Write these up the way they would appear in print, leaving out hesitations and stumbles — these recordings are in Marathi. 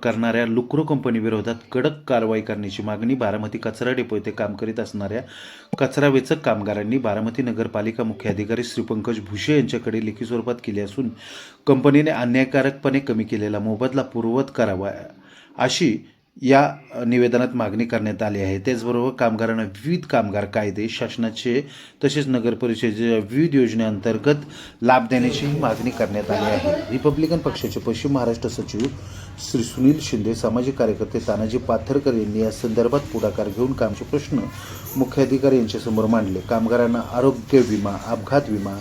करणाऱ्या लुक्रो कंपनीविरोधात कडक कारवाई करण्याची मागणी बारामती कचरा डेपो येथे काम करीत असणाऱ्या कचरा वेचक कामगारांनी बारामती नगरपालिका मुख्य अधिकारी श्री पंकज भुसे यांच्याकडे लेखी स्वरूपात केली असून कंपनीने अन्यायकारकपणे कमी केलेला मोबदला पूर्ववत करावा अशी या निवेदनात मागणी करण्यात आली आहे। त्याचबरोबर कामगारांना विविध कामगार कायदे शासनाचे तसेच नगर परिषदेच्या विविध योजनेअंतर्गत लाभ देण्याची मागणी करण्यात आली आहे। रिपब्लिकन पक्षाचे पश्चिम महाराष्ट्र सचिव श्री सुनील शिंदे, सामाजिक कार्यकर्ते तानाजी पाथरकर यांनी या संदर्भात पुढाकार घेऊन कामचे प्रश्न मुख्याधिकारी यांच्यासमोर मांडले। कामगारांना आरोग्य विमा, अपघात विमा,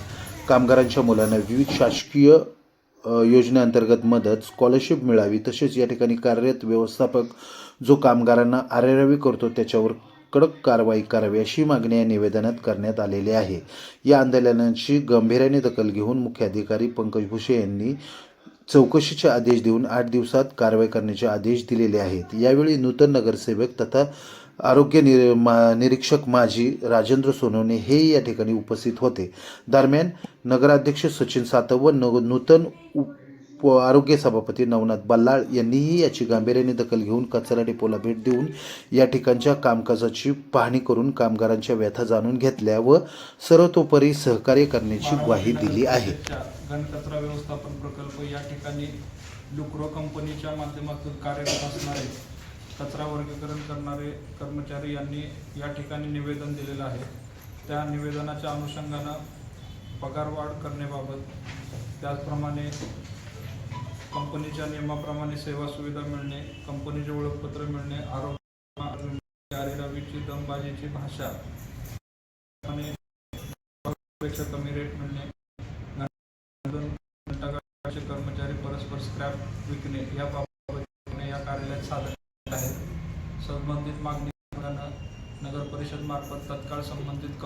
कामगारांच्या मुलांना विविध शासकीय योजनेअंतर्गत मदत, स्कॉलरशिप मिळावी, तसेच या ठिकाणी कार्यरत व्यवस्थापक जो कामगारांना आरेरावी करतो त्याच्यावर कडक कारवाई करावी अशी मागणी या निवेदनात करण्यात आलेली आहे। या आंदोलनाची गांभीर्याने दखल घेऊन मुख्य अधिकारी पंकज भुसे यांनी चौकशीचे आदेश देऊन 8 दिवसात कारवाई करण्याचे आदेश दिलेले आहेत। यावेळी नूतन नगरसेवक तथा आरोग्य निरीक्षक माजी राजेंद्र सोनवणे हे या ठिकाणी उपस्थित होते। दरम्यान नगराध्यक्ष सचिन सातव व नूतन आरोग्य सभापती नवनाथ बल्लाळ यांनीही याची गांभीर्याने दखल घेऊन कचरा डेपोला भेट देऊन या ठिकाणच्या कामकाजाची पाहणी करून कामगारांच्या व्यथा जाणून घेतल्या व सर्वतोपरी सहकार्य करण्याची ग्वाही दिली आहे। घनकचरा व्यवस्थापन प्रकल्प या ठिकाणी लुक्रो कंपनीच्या माध्यमातून कार्यरत असणारे कचरा वर्गीकरण करणारे कर्मचारी यांनी या ठिकाणी निवेदन दिलेलं आहे। त्या निवेदनाच्या अनुषंगानं पगारवाढ करण्याबाबत, त्याचप्रमाणे कंपनीच्या नियमाप्रमाणे सेवा सुविधा मिळणे, कंपनीचे ओळखपत्र मिळणे, आरोग्य आरेरावीची दमबाजीची भाषा आणि पेक्षा कमी रेट मिळणे, कर्मचारी परस्पर स्क्रॅप विकणे याबाबत या कार्यालयात सादर आहे। संबंधित मागणी नगर परिषद मार्फत तत्काळ संबंधित